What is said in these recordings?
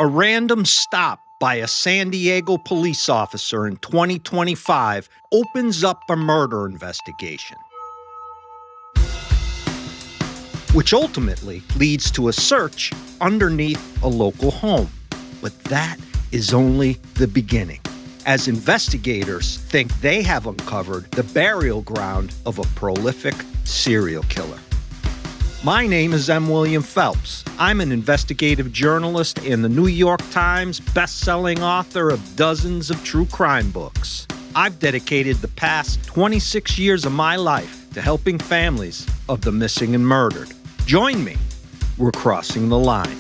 A random stop by a San Diego police officer in 2025 opens up a murder investigation, which ultimately leads to a search underneath a local home. But that is only the beginning, as investigators think they have uncovered the burial ground of a prolific serial killer. My name is M. William Phelps. I'm an investigative journalist and the New York Times best-selling author of dozens of true crime books. I've dedicated the past 26 years of my life to helping families of the missing and murdered. Join me. We're crossing the line.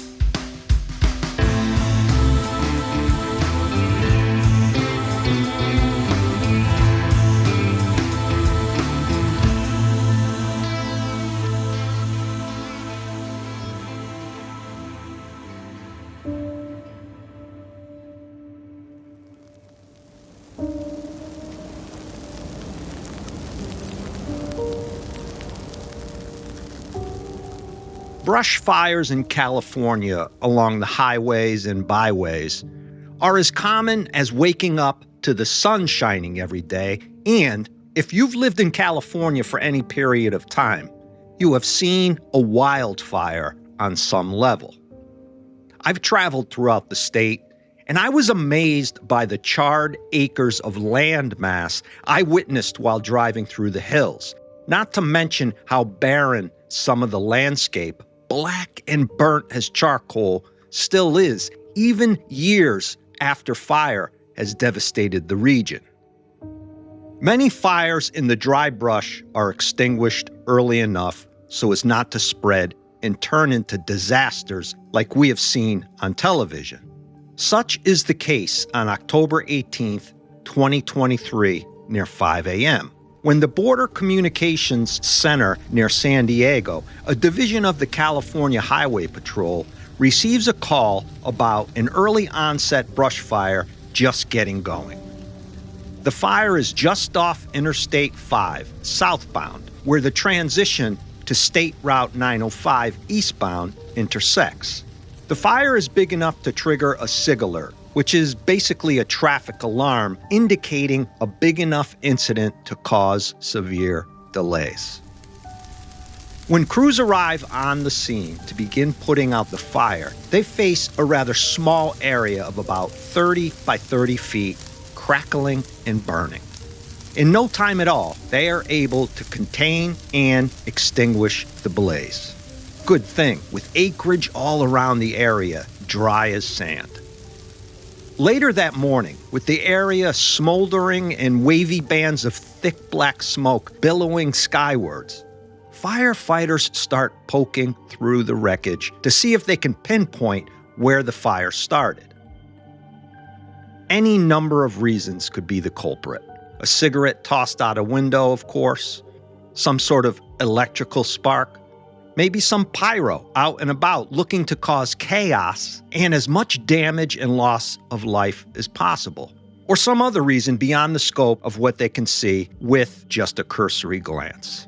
Brush fires in California along the highways and byways are as common as waking up to the sun shining every day, and if you've lived in California for any period of time, you have seen a wildfire on some level. I've traveled throughout the state, and I was amazed by the charred acres of land mass I witnessed while driving through the hills, not to mention how barren some of the landscape, black and burnt as charcoal, still is, even years after fire has devastated the region. Many fires in the dry brush are extinguished early enough so as not to spread and turn into disasters like we have seen on television. Such is the case on October 18th, 2023, near 5 a.m., when the Border Communications Center near San Diego, a division of the California Highway Patrol, receives a call about an early onset brush fire just getting going. The fire is just off Interstate 5, southbound, where the transition to State Route 905 eastbound intersects. The fire is big enough to trigger a SIG alert, which is basically a traffic alarm indicating a big enough incident to cause severe delays. When crews arrive on the scene to begin putting out the fire, they face a rather small area of about 30 by 30 feet, crackling and burning. In no time at all, they are able to contain and extinguish the blaze. Good thing, with acreage all around the area dry as sand. Later that morning, with the area smoldering and wavy bands of thick black smoke billowing skywards, firefighters start poking through the wreckage to see if they can pinpoint where the fire started. Any number of reasons could be the culprit. A cigarette tossed out a window, of course, some sort of electrical spark, maybe some pyro out and about looking to cause chaos and as much damage and loss of life as possible, or some other reason beyond the scope of what they can see with just a cursory glance.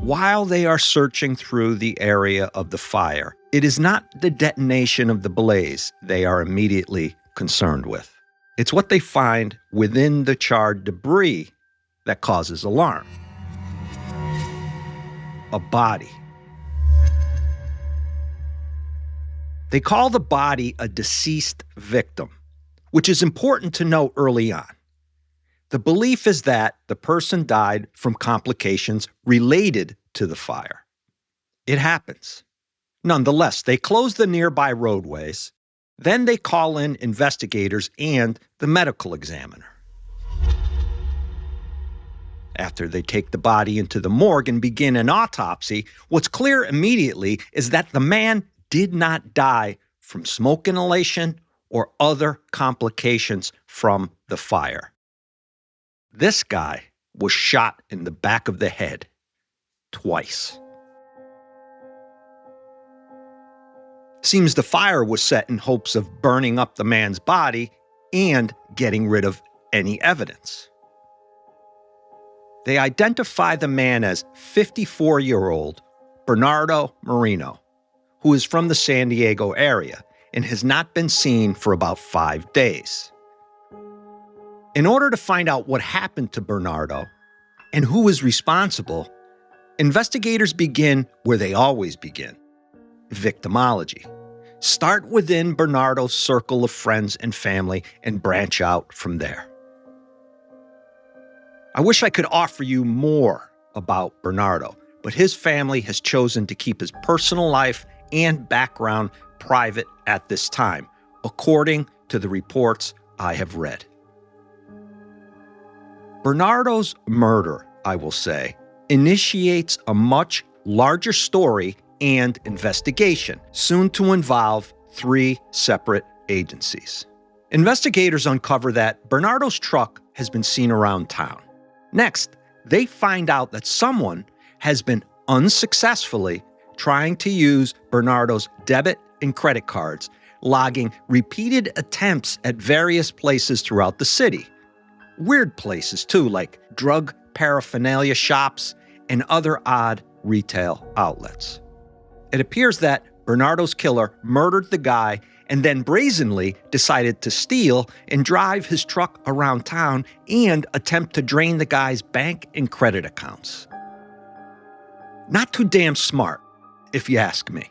While they are searching through the area of the fire, it is not the detonation of the blaze they are immediately concerned with. It's what they find within the charred debris that causes alarm. A body. They call the body a deceased victim, which is important to note early on. The belief is that the person died from complications related to the fire. It happens. Nonetheless, they close the nearby roadways. Then they call in investigators and the medical examiner. After they take the body into the morgue and begin an autopsy, what's clear immediately is that the man did not die from smoke inhalation or other complications from the fire. This guy was shot in the back of the head twice. Seems the fire was set in hopes of burning up the man's body and getting rid of any evidence. They identify the man as 54-year-old Bernardo Marino, who is from the San Diego area and has not been seen for about 5 days. In order to find out what happened to Bernardo and who is responsible, investigators begin where they always begin: victimology. Start within Bernardo's circle of friends and family and branch out from there. I wish I could offer you more about Bernardo, but his family has chosen to keep his personal life and background private at this time, according to the reports I have read. Bernardo's murder, I will say, initiates a much larger story and investigation, soon to involve 3 separate agencies. Investigators uncover that Bernardo's truck has been seen around town. Next, they find out that someone has been unsuccessfully trying to use Bernardo's debit and credit cards, logging repeated attempts at various places throughout the city. Weird places, too, like drug paraphernalia shops and other odd retail outlets. It appears that Bernardo's killer murdered the guy and then brazenly decided to steal and drive his truck around town and attempt to drain the guy's bank and credit accounts. Not too damn smart, if you ask me.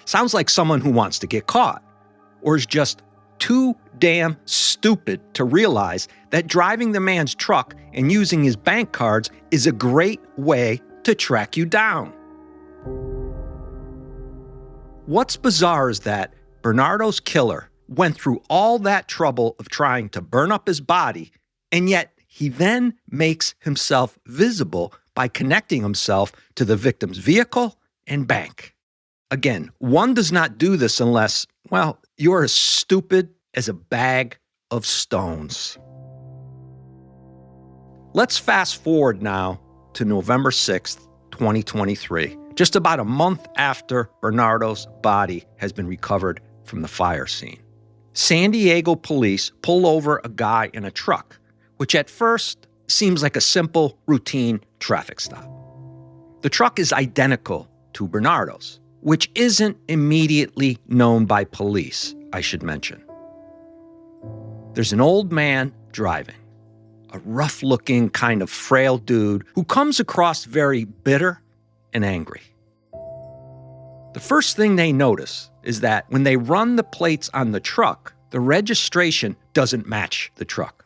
Sounds like someone who wants to get caught, or is just too damn stupid to realize that driving the man's truck and using his bank cards is a great way to track you down. What's bizarre is that Bernardo's killer went through all that trouble of trying to burn up his body, and yet he then makes himself visible by connecting himself to the victim's vehicle and bank. Again, one does not do this unless, well, you're as stupid as a bag of stones. Let's fast forward now to November 6th, 2023, just about a month after Bernardo's body has been recovered from the fire scene. San Diego police pull over a guy in a truck, which at first seems like a simple, routine traffic stop. The truck is identical to Bernardo's, which isn't immediately known by police, I should mention. There's an old man driving, a rough-looking, kind of frail dude who comes across very bitter and angry. The first thing they notice is that when they run the plates on the truck, the registration doesn't match the truck.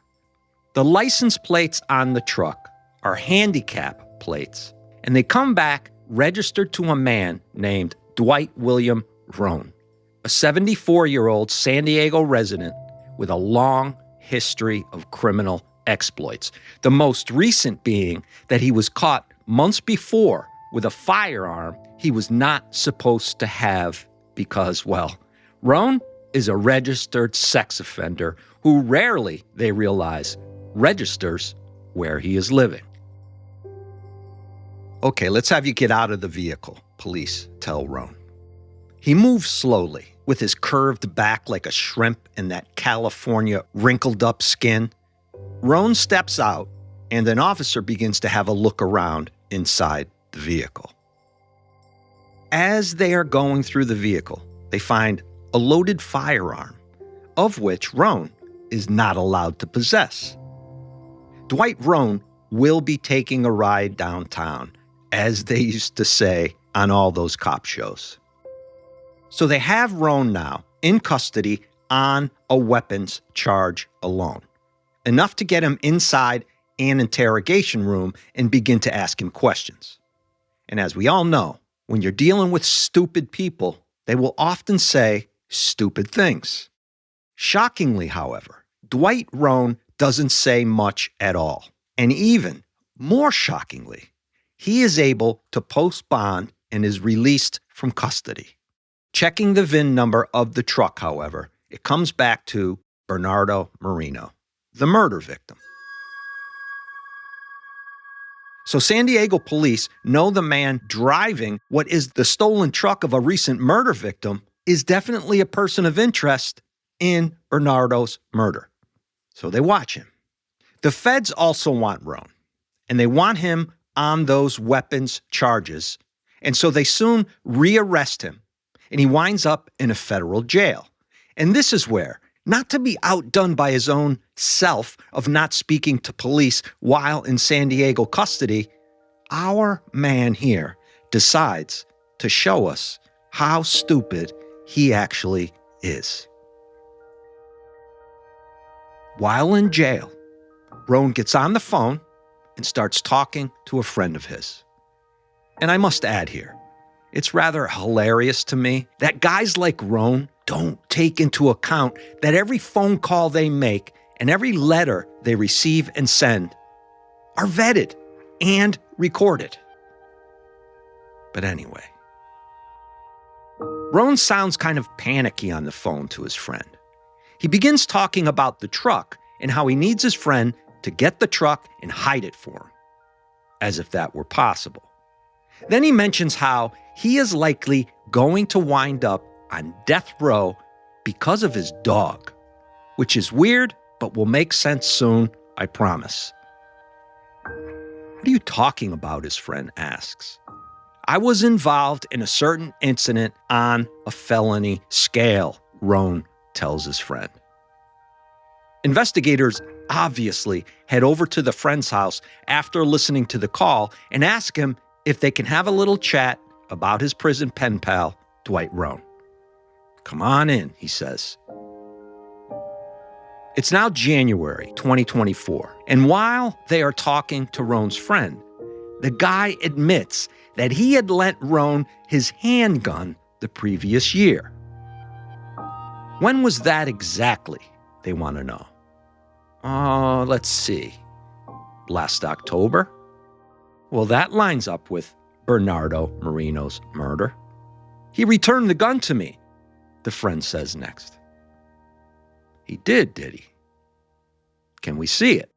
The license plates on the truck are handicap plates, and they come back registered to a man named Dwight William Rhone, a 74-year-old San Diego resident with a long history of criminal exploits, the most recent being that he was caught months before with a firearm he was not supposed to have because, well, Roan is a registered sex offender who rarely, they realize, registers where he is living. Okay, let's have you get out of the vehicle, police tell Roan. He moves slowly, with his curved back like a shrimp and that California wrinkled-up skin. Roan steps out, and an officer begins to have a look around inside the vehicle. As they are going through the vehicle, they find a loaded firearm, of which Roan is not allowed to possess. Dwight Rhone will be taking a ride downtown, as they used to say on all those cop shows. So they have Roan now in custody on a weapons charge alone, enough to get him inside an interrogation room and begin to ask him questions. And as we all know, when you're dealing with stupid people, they will often say stupid things. Shockingly, however, Dwight Rhone doesn't say much at all. And even more shockingly, he is able to post bond and is released from custody. Checking the VIN number of the truck, however, it comes back to Bernardo Marino, the murder victim. So San Diego police know the man driving what is the stolen truck of a recent murder victim is definitely a person of interest in Bernardo's murder. So they watch him. The feds also want Roan, and they want him on those weapons charges, and so they soon rearrest him, and he winds up in a federal jail. And this is where, not to be outdone by his own self of not speaking to police while in San Diego custody, our man here decides to show us how stupid he actually is. While in jail, Rhone gets on the phone and starts talking to a friend of his. And I must add here, it's rather hilarious to me that guys like Rhone don't take into account that every phone call they make and every letter they receive and send are vetted and recorded. But anyway, Rhone sounds kind of panicky on the phone to his friend. He begins talking about the truck and how he needs his friend to get the truck and hide it for him, as if that were possible. Then he mentions how he is likely going to wind up on death row because of his dog, which is weird, but will make sense soon, I promise. What are you talking about? His friend asks. I was involved in a certain incident on a felony scale, Rhone tells his friend. Investigators obviously head over to the friend's house after listening to the call and ask him if they can have a little chat about his prison pen pal, Dwight Rhone. Come on in, he says. It's now January 2024, and while they are talking to Rhone's friend, the guy admits that he had lent Rhone his handgun the previous year. When was that exactly, they want to know. Let's see. Last October? Well, that lines up with Bernardo Marino's murder. He returned the gun to me, the friend says next. He did he? Can we see it?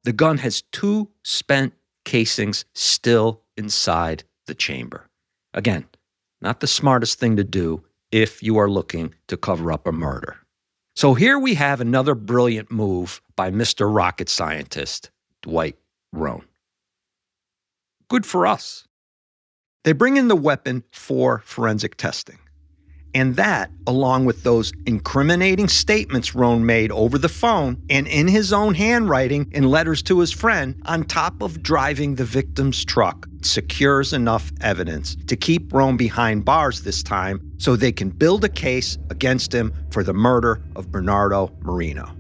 The gun has 2 spent casings still inside the chamber. Again, not the smartest thing to do if you are looking to cover up a murder. So here we have another brilliant move by Mr. Rocket Scientist, Dwight Rhone. Good for us. They bring in the weapon for forensic testing. And that, along with those incriminating statements Rhone made over the phone and in his own handwriting in letters to his friend, on top of driving the victim's truck, secures enough evidence to keep Rhone behind bars this time so they can build a case against him for the murder of Bernardo Marino.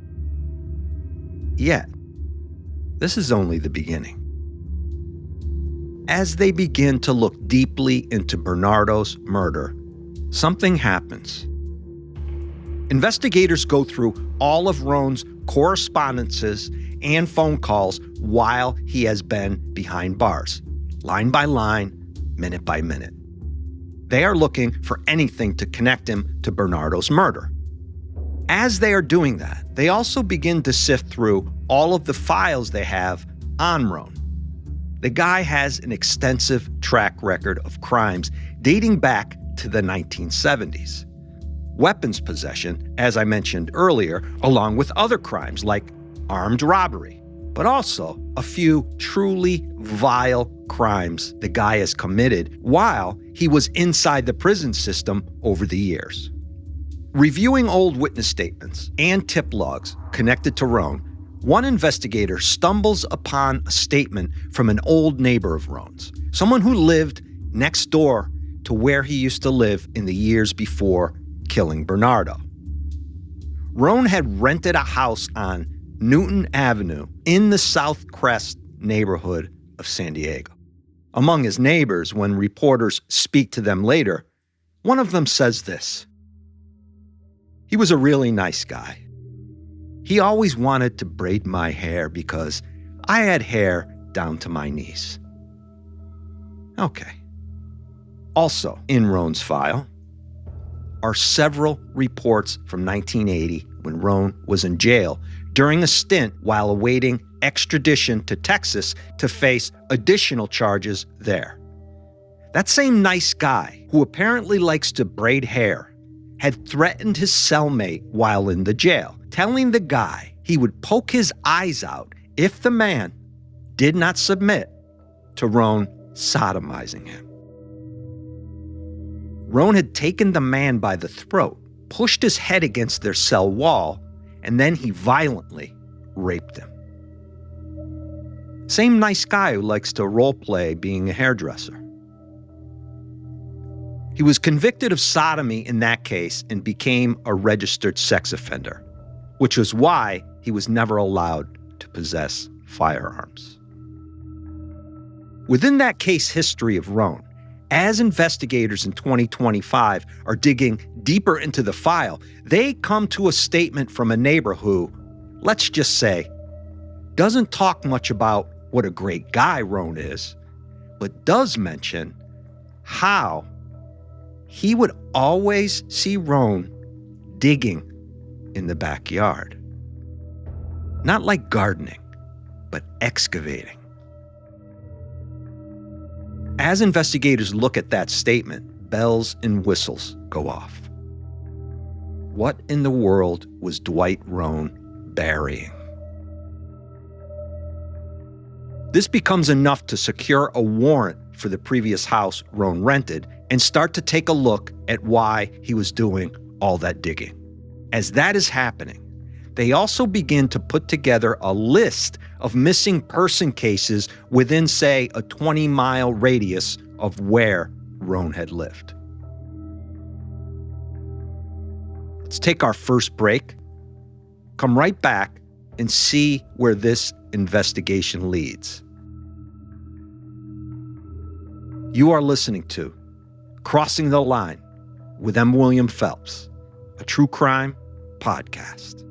Yet, this is only the beginning. As they begin to look deeply into Bernardo's murder, something happens. Investigators go through all of Rhone's correspondences and phone calls while he has been behind bars, line by line, minute by minute. They are looking for anything to connect him to Bernardo's murder. As they are doing that, they also begin to sift through all of the files they have on Rhone. The guy has an extensive track record of crimes dating back to the 1970s. Weapons possession, as I mentioned earlier, along with other crimes like armed robbery, but also a few truly vile crimes the guy has committed while he was inside the prison system over the years. Reviewing old witness statements and tip logs connected to Rhone, one investigator stumbles upon a statement from an old neighbor of Rhone's, someone who lived next door to where he used to live in the years before killing Bernardo. Rhone had rented a house on Newton Avenue in the South Crest neighborhood of San Diego. Among his neighbors, when reporters speak to them later, one of them says this: "He was a really nice guy. He always wanted to braid my hair because I had hair down to my knees." Okay. Also in Rhone's file are several reports from 1980 when Rhone was in jail during a stint while awaiting extradition to Texas to face additional charges there. That same nice guy, who apparently likes to braid hair, had threatened his cellmate while in the jail, telling the guy he would poke his eyes out if the man did not submit to Rhone sodomizing him. Rhone had taken the man by the throat pushed his head against their cell wall, and then he violently raped him. Same nice guy who likes to role-play being a hairdresser. He was convicted of sodomy in that case and became a registered sex offender, which was why he was never allowed to possess firearms. Within that case history of Rhone, as investigators in 2025 are digging deeper into the file, they come to a statement from a neighbor who, let's just say, doesn't talk much about what a great guy Rhone is, but does mention how he would always see Rhone digging in the backyard. Not like gardening, but excavating. As investigators look at that statement, bells and whistles go off. What in the world was Dwight Rhone burying? This becomes enough to secure a warrant for the previous house Rhone rented and start to take a look at why he was doing all that digging. As that is happening, they also begin to put together a list of missing person cases within, say, a 20-mile radius of where Rhone had lived. Let's take our first break, come right back, and see where this investigation leads. You are listening to Crossing the Line with M. William Phelps, a true crime podcast.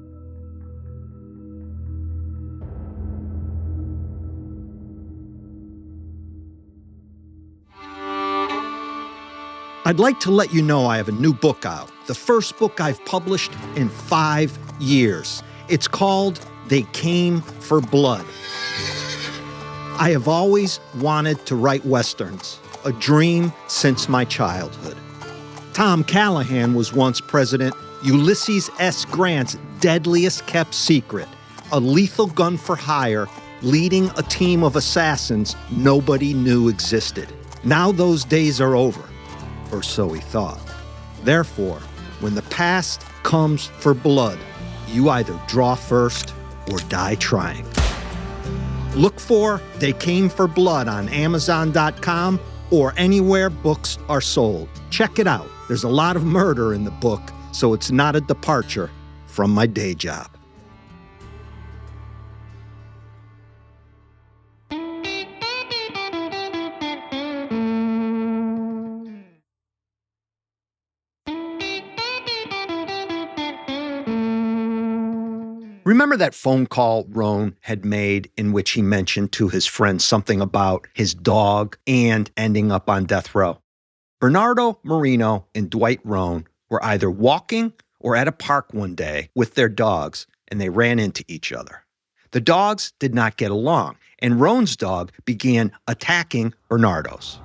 I'd like to let you know I have a new book out, the first book I've published in 5 years. It's called They Came for Blood. I have always wanted to write Westerns, a dream since my childhood. Tom Callahan was once president, Ulysses S. Grant's deadliest kept secret, a lethal gun for hire leading a team of assassins nobody knew existed. Now those days are over, or so he thought. Therefore, when the past comes for blood, you either draw first or die trying. Look for They Came for Blood on Amazon.com or anywhere books are sold. Check it out. There's a lot of murder in the book, so it's not a departure from my day job. Remember that phone call Rhone had made in which he mentioned to his friend something about his dog and ending up on death row? Bernardo Marino and Dwight Rhone were either walking or at a park one day with their dogs, and they ran into each other. The dogs did not get along, and Rhone's dog began attacking Bernardo's.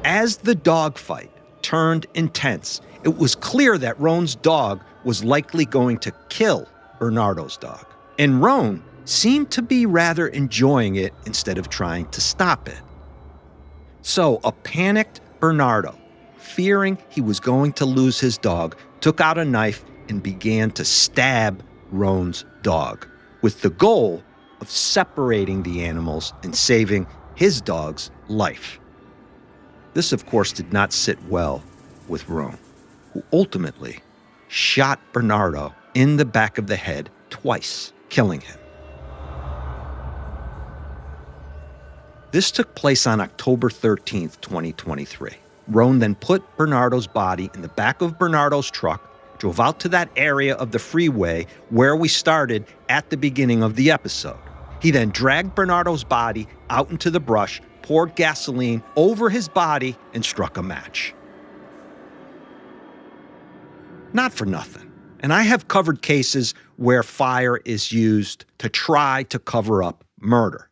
As the dogfight turned intense, it was clear that Rhone's dog was likely going to kill Bernardo's dog. And Rhone seemed to be rather enjoying it instead of trying to stop it. So a panicked Bernardo, fearing he was going to lose his dog, took out a knife and began to stab Rhone's dog, with the goal of separating the animals and saving his dog's life. This, of course, did not sit well with Rhone, who ultimately shot Bernardo in the back of the head twice, killing him. This took place on October 13th, 2023. Rhone then put Bernardo's body in the back of Bernardo's truck, drove out to that area of the freeway where we started at the beginning of the episode. He then dragged Bernardo's body out into the brush, poured gasoline over his body, and struck a match. Not for nothing. And I have covered cases where fire is used to try to cover up murder.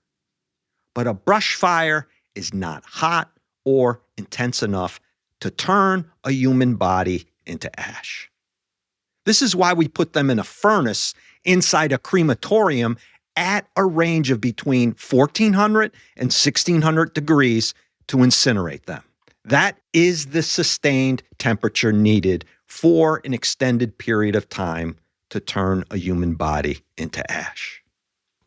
But a brush fire is not hot or intense enough to turn a human body into ash. This is why we put them in a furnace inside a crematorium at a range of between 1,400 and 1,600 degrees to incinerate them. That is the sustained temperature needed for an extended period of time to turn a human body into ash.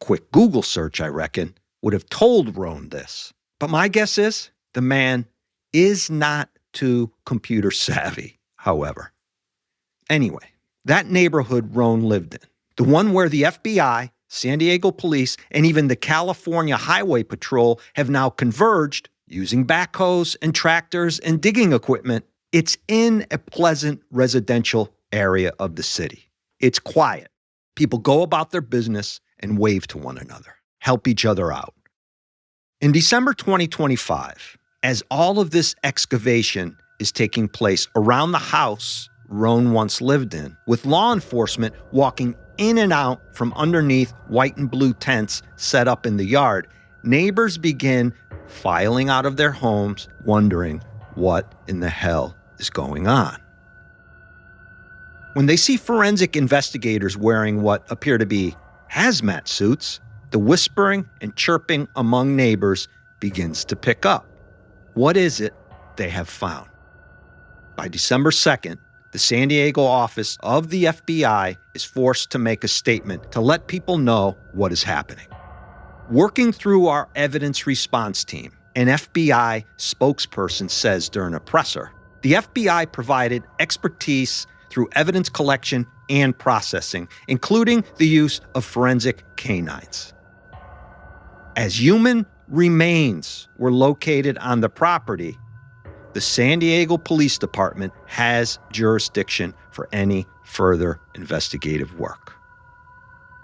Quick Google search, I reckon, would have told Roan this. But my guess is the man is not too computer savvy, however. Anyway, that neighborhood Roan lived in, the one where the FBI, San Diego police, and even the California Highway Patrol have now converged using backhoes and tractors and digging equipment, it's in a pleasant residential area of the city. It's quiet. People go about their business and wave to one another, help each other out. In December 2025, as all of this excavation is taking place around the house Roan once lived in, with law enforcement walking in and out from underneath white and blue tents set up in the yard, neighbors begin filing out of their homes, wondering what in the hell is going on. When they see forensic investigators wearing what appear to be hazmat suits, the whispering and chirping among neighbors begins to pick up. What is it they have found? By December 2nd, the San Diego office of the FBI is forced to make a statement to let people know what is happening. Working through our evidence response team, an FBI spokesperson says during a presser, the FBI provided expertise through evidence collection and processing, including the use of forensic canines. As human remains were located on the property, the San Diego Police Department has jurisdiction for any further investigative work.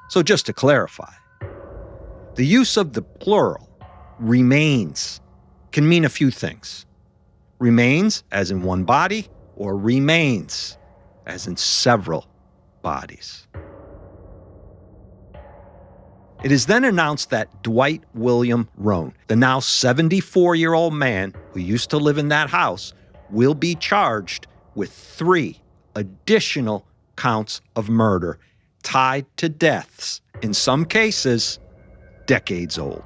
So just to clarify, the use of the plural, remains, can mean a few things. Remains, as in one body, or remains, as in several bodies. It is then announced that Dwight William Rhone, the now 74-year-old man who used to live in that house, will be charged with 3 additional counts of murder tied to deaths, in some cases, decades old.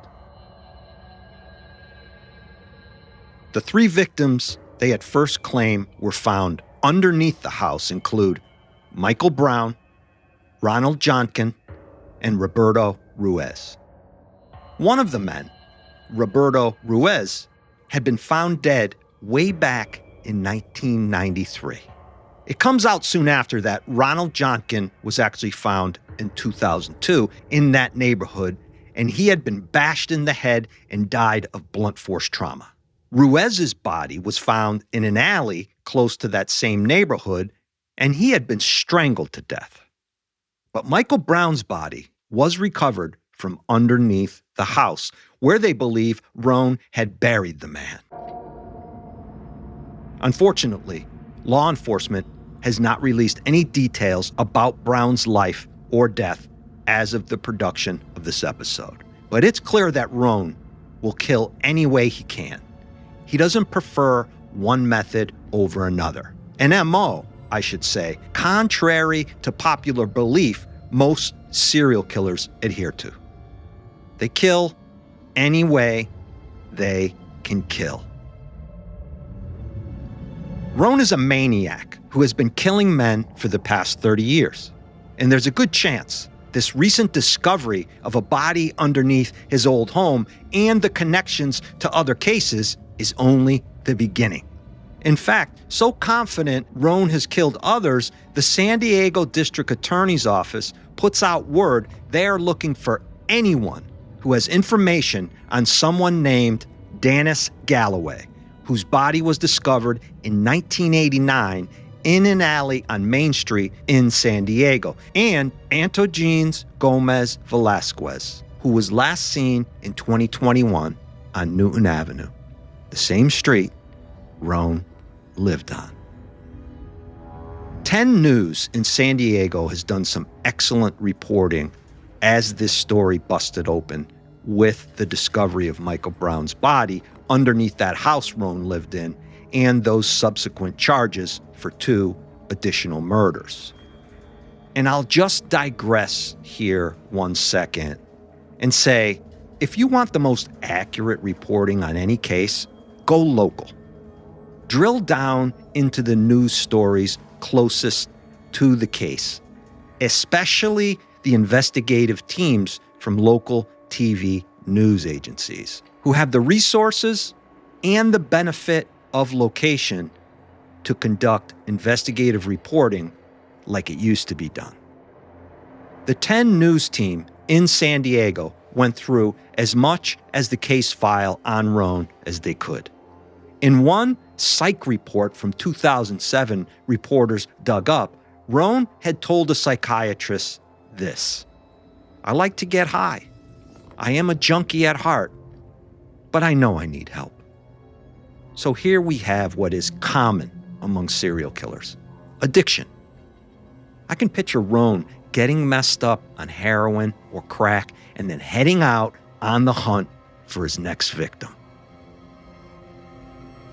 The 3 victims they at first claim were found underneath the house include Michael Brown, Ronald Johnkin, and Roberto Ruiz. One of the men, Roberto Ruiz, had been found dead way back in 1993. It comes out soon after that Ronald Johnkin was actually found in 2002 in that neighborhood, and he had been bashed in the head and died of blunt force trauma. Ruiz's body was found in an alley close to that same neighborhood, and he had been strangled to death. But Michael Brown's body was recovered from underneath the house, where they believe Roan had buried the man. Unfortunately, law enforcement has not released any details about Brown's life or death as of the production of this episode. But it's clear that Roan will kill any way he can. He doesn't prefer one method over another. An MO, I should say, contrary to popular belief most serial killers adhere to. They kill any way they can kill. Roan is a maniac who has been killing men for the past 30 years. And there's a good chance this recent discovery of a body underneath his old home and the connections to other cases is only the beginning. In fact, so confident Roan has killed others, the San Diego District Attorney's Office puts out word they are looking for anyone who has information on someone named Dennis Galloway, whose body was discovered in 1989 in an alley on Main Street in San Diego, and Antogenes Gomez Velasquez, who was last seen in 2021 on Newton Avenue, the same street Roan lived on. 10 News in San Diego has done some excellent reporting as this story busted open with the discovery of Michael Brown's body underneath that house Roan lived in and those subsequent charges for 2 additional murders. And I'll just digress here 1 second and say, if you want the most accurate reporting on any case, go local. drill down into the news stories closest to the case, especially the investigative teams from local TV news agencies who have the resources and the benefit of location to conduct investigative reporting like it used to be done. The 10 News team in San Diego went through as much as the case file on Rhone as they could. In one psych report from 2007 reporters dug up, Rhone had told a psychiatrist this: "I like to get high. I am a junkie at heart, but I know I need help." So here we have what is common among serial killers: addiction. I can picture Rhone getting messed up on heroin or crack and then heading out on the hunt for his next victim.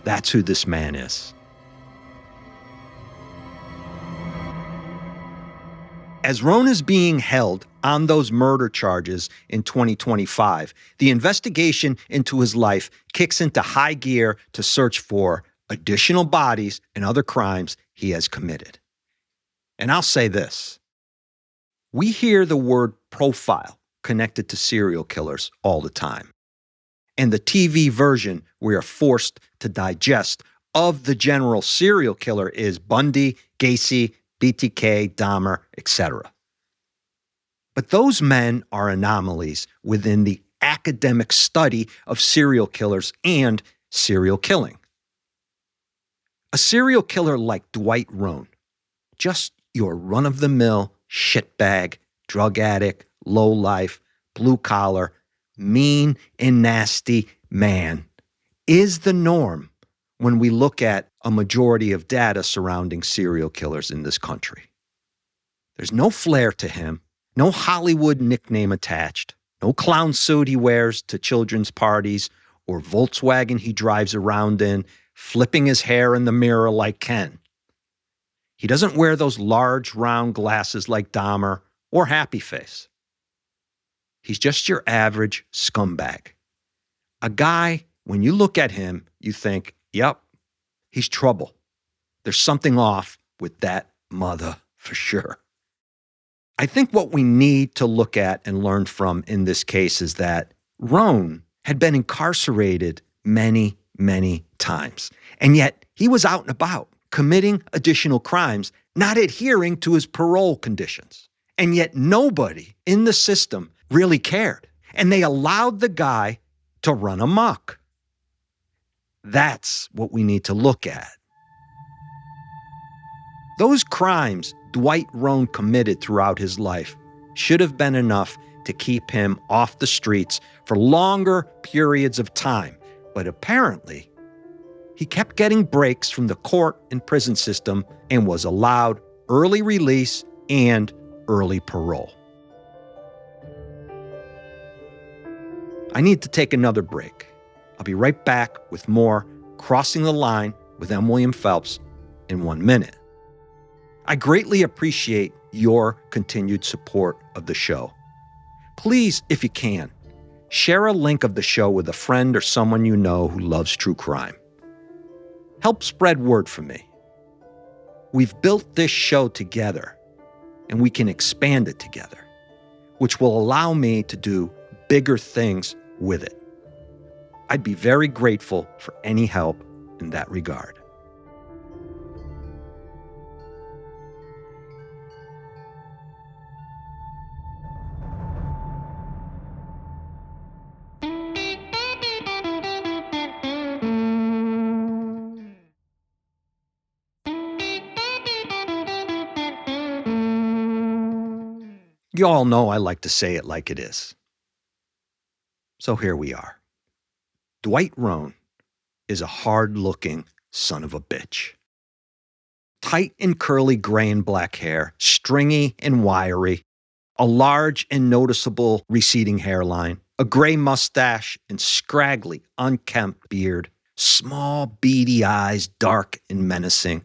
That's who this man is. As Rhone is being held on those murder charges in 2025, the investigation into his life kicks into high gear to search for additional bodies and other crimes he has committed. And I'll say this: we hear the word profile connected to serial killers all the time. And the TV version we are forced to digest of the general serial killer is Bundy, Gacy, BTK, Dahmer, etc. But those men are anomalies within the academic study of serial killers and serial killing. A serial killer like Dwight Rhone, just your run-of-the-mill shitbag, drug addict, lowlife, blue-collar, mean and nasty man, is the norm when we look at a majority of data surrounding serial killers in this country. There's no flair to him, no Hollywood nickname attached, no clown suit he wears to children's parties or Volkswagen he drives around in, flipping his hair in the mirror like Ken. He doesn't wear those large round glasses like Dahmer or Happy Face. He's just your average scumbag. A guy, when you look at him, you think, yep, he's trouble. There's something off with that mother for sure. I think what we need to look at and learn from in this case is that Rhone had been incarcerated many, many times. And yet he was out and about, committing additional crimes, not adhering to his parole conditions. And yet nobody in the system really cared. And they allowed the guy to run amok. That's what we need to look at. Those crimes Dwight Rhone committed throughout his life should have been enough to keep him off the streets for longer periods of time. But apparently, he kept getting breaks from the court and prison system and was allowed early release and early parole. I need to take another break. I'll be right back with more Crossing the Line with M. William Phelps in 1 minute. I greatly appreciate your continued support of the show. Please, if you can, share a link of the show with a friend or someone you know who loves true crime. Help spread word for me. We've built this show together, and we can expand it together, which will allow me to do bigger things with it. I'd be very grateful for any help in that regard. You all know I like to say it like it is. So here we are. Dwight Rhone is a hard-looking son of a bitch. Tight and curly gray and black hair, stringy and wiry, a large and noticeable receding hairline, a gray mustache and scraggly, unkempt beard, small, beady eyes, dark and menacing,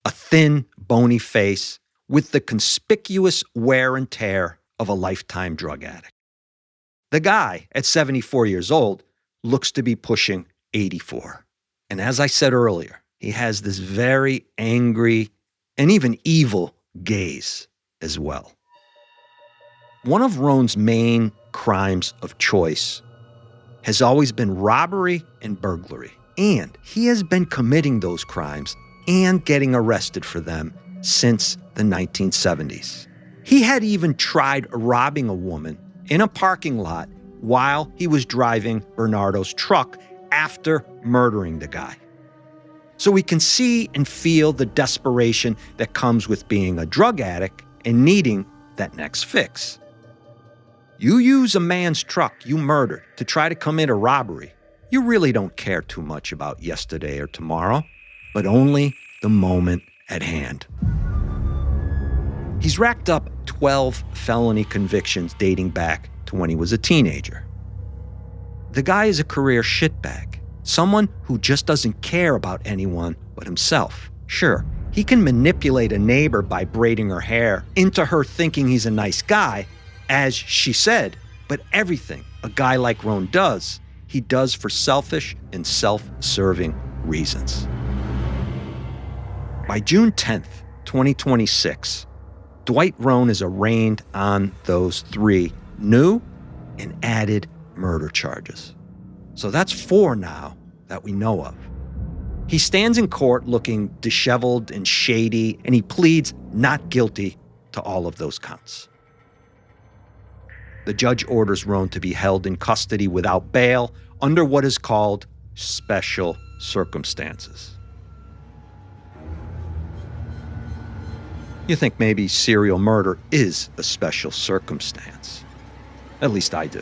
a thin, bony face with the conspicuous wear and tear of a lifetime drug addict. The guy, at 74 years old, looks to be pushing 84. And as I said earlier, He has this very angry and even evil gaze as well. One of Rhone's main crimes of choice has always been robbery and burglary, and he has been committing those crimes and getting arrested for them since the 1970s. He had even tried robbing a woman in a parking lot while he was driving Bernardo's truck after murdering the guy. So we can see and feel the desperation that comes with being a drug addict and needing that next fix. You use a man's truck you murdered to try to commit a robbery. You really don't care too much about yesterday or tomorrow, but only the moment at hand. He's racked up 12 felony convictions dating back to when he was a teenager. The guy is a career shitbag, someone who just doesn't care about anyone but himself. Sure, he can manipulate a neighbor by braiding her hair into her thinking he's a nice guy, as she said, but everything a guy like Rhone does, he does for selfish and self-serving reasons. By June 10th, 2026, Dwight Rhone is arraigned on those 3 new and added murder charges. So that's 4 now that we know of. He stands in court looking disheveled and shady, and he pleads not guilty to all of those counts. The judge orders Rhone to be held in custody without bail under what is called special circumstances. You think maybe serial murder is a special circumstance. At least I do.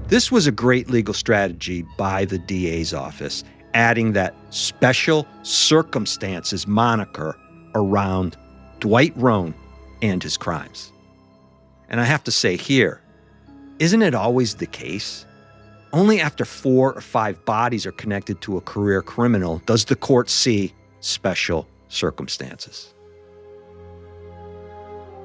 This was a great legal strategy by the DA's office, adding that special circumstances moniker around Dwight Rhone and his crimes. And I have to say here, isn't it always the case? Only after 4 or 5 bodies are connected to a career criminal does the court see special circumstances.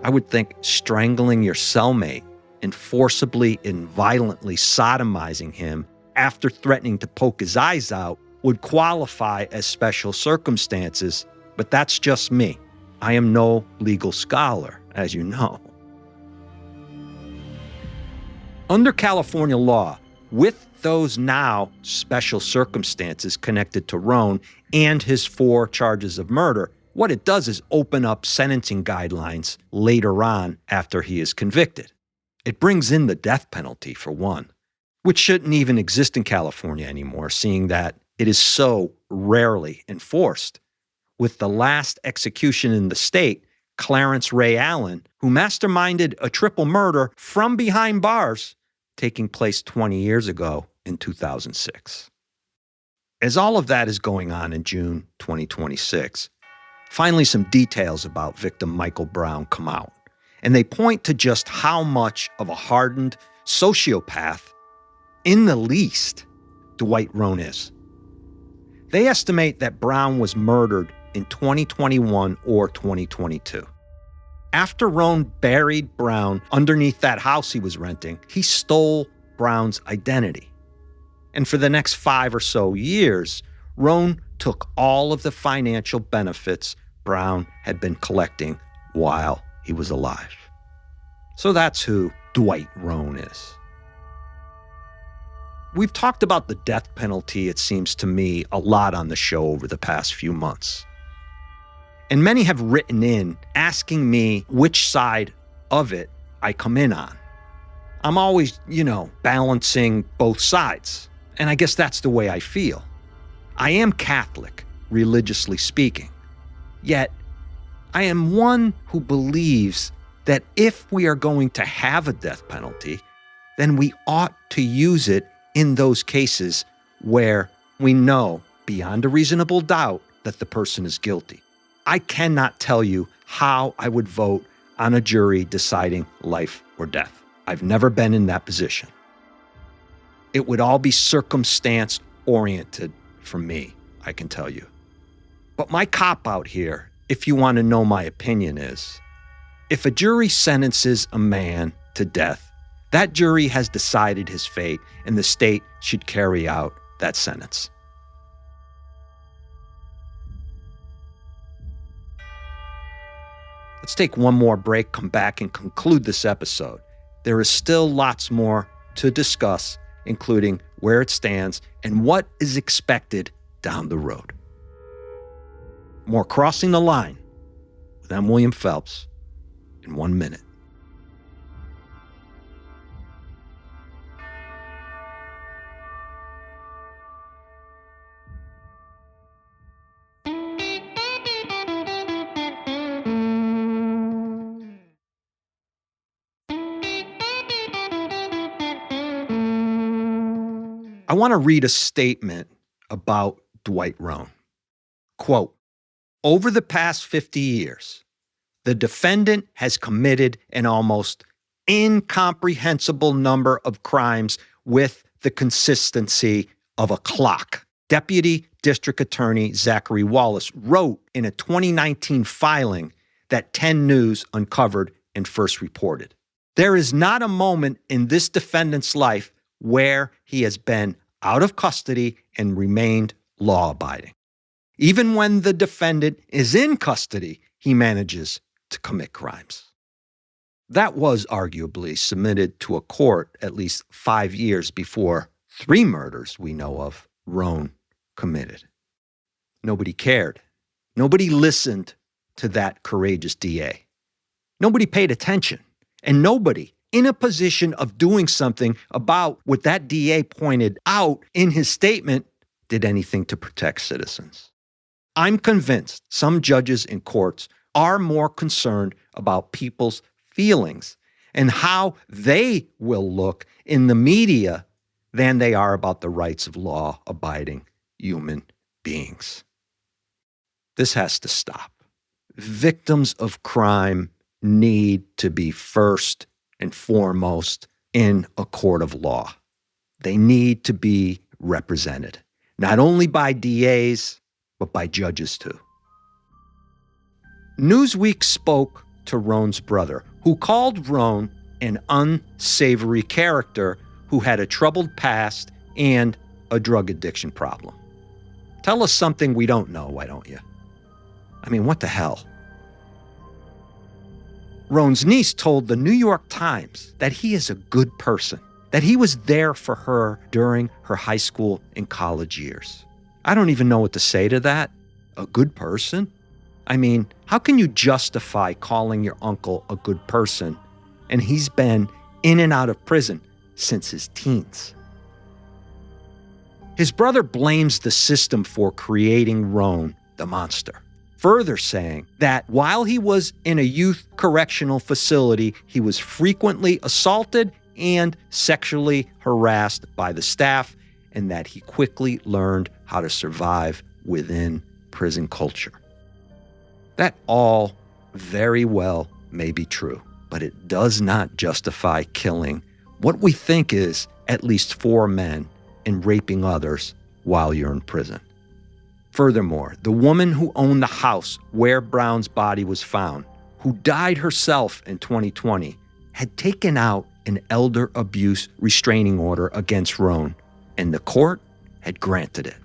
I would think strangling your cellmate and forcibly and violently sodomizing him after threatening to poke his eyes out would qualify as special circumstances, but that's just me. I am no legal scholar, as you know. Under California law, with those now special circumstances connected to Rhone and his 4 charges of murder, what it does is open up sentencing guidelines later on after he is convicted. It brings in the death penalty, for one, which shouldn't even exist in California anymore, seeing that it is so rarely enforced. With the last execution in the state, Clarence Ray Allen, who masterminded a triple murder from behind bars, taking place 20 years ago in 2006. As all of that is going on in June 2026, finally some details about victim Michael Brown come out, and they point to just how much of a hardened sociopath, in the least, Dwight Rhone is. They estimate that Brown was murdered in 2021 or 2022. After Rhone buried Brown underneath that house he was renting, he stole Brown's identity. And for the next 5 or so years, Rhone took all of the financial benefits Brown had been collecting while he was alive. So that's who Dwight Rhone is. We've talked about the death penalty, it seems to me, a lot on the show over the past few months. And many have written in asking me which side of it I come in on. I'm always, balancing both sides. And I guess that's the way I feel. I am Catholic, religiously speaking. Yet, I am one who believes that if we are going to have a death penalty, then we ought to use it in those cases where we know beyond a reasonable doubt that the person is guilty. I cannot tell you how I would vote on a jury deciding life or death. I've never been in that position. It would all be circumstance-oriented for me, I can tell you. But my cop-out here, if you want to know my opinion, is if a jury sentences a man to death, that jury has decided his fate, and the state should carry out that sentence. Let's take one more break, come back, and conclude this episode. There is still lots more to discuss, including where it stands and what is expected down the road. More Crossing the Line with M. William Phelps in 1 minute. I want to read a statement about Dwight Rhone. Quote, "Over the past 50 years, the defendant has committed an almost incomprehensible number of crimes with the consistency of a clock." Deputy District Attorney Zachary Wallace wrote in a 2019 filing that 10 News uncovered and first reported. There is not a moment in this defendant's life where he has been out of custody and remained law-abiding. Even when the defendant is in custody, he manages to commit crimes. That was arguably submitted to a court at least 5 years before 3 murders we know of Roan committed. Nobody cared. Nobody listened to that courageous DA. Nobody paid attention. And nobody in a position of doing something about what that DA pointed out in his statement did anything to protect citizens. I'm convinced some judges in courts are more concerned about people's feelings and how they will look in the media than they are about the rights of law-abiding human beings. This has to stop. Victims of crime need to be first and foremost in a court of law. They need to be represented, not only by DAs, but by judges too. Newsweek spoke to Roan's brother, who called Roan an unsavory character who had a troubled past and a drug addiction problem. Tell us something we don't know, why don't you? I mean, what the hell? Roan's niece told the New York Times that he is a good person, that he was there for her during her high school and college years. I don't even know what to say to that. A good person? I mean, how can you justify calling your uncle a good person and he's been in and out of prison since his teens? His brother blames the system for creating Roan, the monster, further saying that while he was in a youth correctional facility, he was frequently assaulted and sexually harassed by the staff, and that he quickly learned how to survive within prison culture. That all very well may be true, but it does not justify killing what we think is at least 4 men and raping others while you're in prison. Furthermore, the woman who owned the house where Brown's body was found, who died herself in 2020, had taken out an elder abuse restraining order against Roan, and the court had granted it.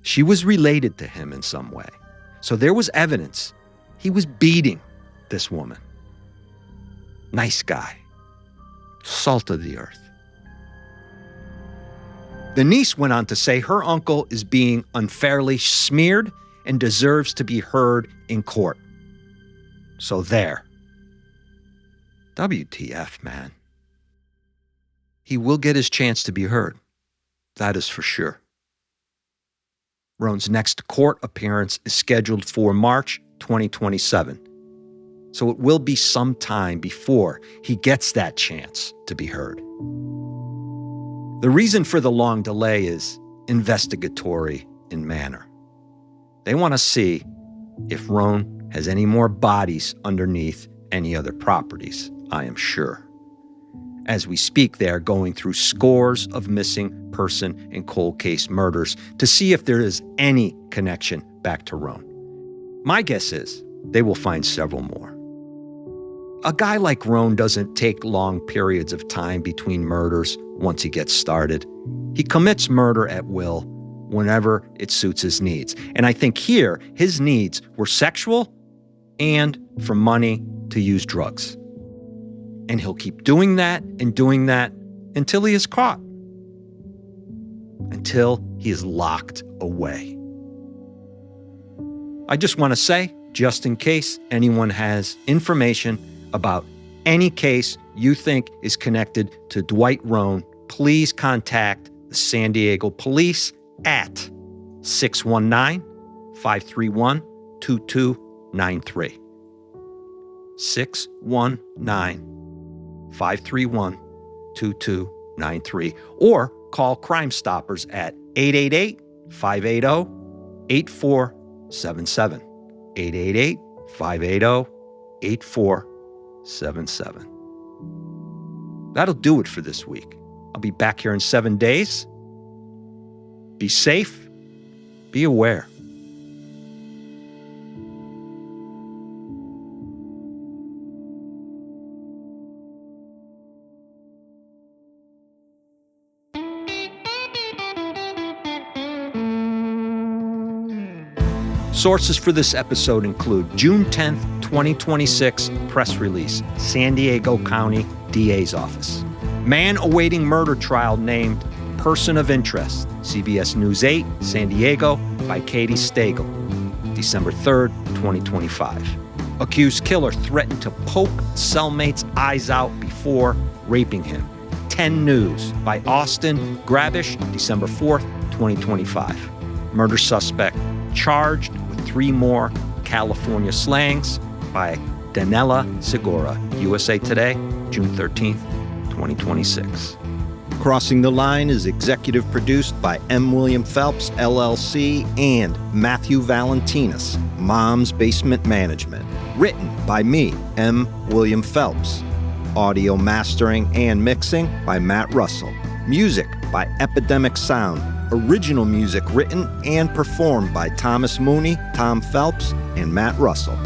She was related to him in some way, so there was evidence he was beating this woman. Nice guy. Salt of the earth. The niece went on to say her uncle is being unfairly smeared and deserves to be heard in court. So there. WTF, man. He will get his chance to be heard. That is for sure. Roan's next court appearance is scheduled for March 2027. So it will be some time before he gets that chance to be heard. The reason for the long delay is investigatory in manner. They want to see if Roan has any more bodies underneath any other properties, I am sure. As we speak, they are going through scores of missing person and cold case murders to see if there is any connection back to Roan. My guess is they will find several more. A guy like Roan doesn't take long periods of time between murders once he gets started. He commits murder at will whenever it suits his needs. And I think here, his needs were sexual and for money to use drugs. And he'll keep doing that until he is caught. Until he is locked away. I just want to say, just in case anyone has information about any case you think is connected to Dwight Rhone, please contact the San Diego Police at 619-531-2293. 619-531-2293. Or call Crime Stoppers at 888-580-8477. 888-580-8477. That'll do it for this week. I'll be back here in 7 days. Be safe. Be aware. Sources for this episode include June 10th, 2026 press release, San Diego County DA's office. Man awaiting murder trial named person of interest, CBS News 8, San Diego, by Katie Stagel, December 3rd, 2025. Accused killer threatened to poke cellmate's eyes out before raping him. 10 News by Austin Grabish, December 4th, 2025. Murder suspect charged with 3 more California slangs by Danella Segura, USA Today, June 13th, 2026. Crossing the Line is executive produced by M. William Phelps, LLC, and Matthew Valentinas, Mom's Basement Management. Written by me, M. William Phelps. Audio mastering and mixing by Matt Russell. Music by Epidemic Sound. Original music written and performed by Thomas Mooney, Tom Phelps, and Matt Russell.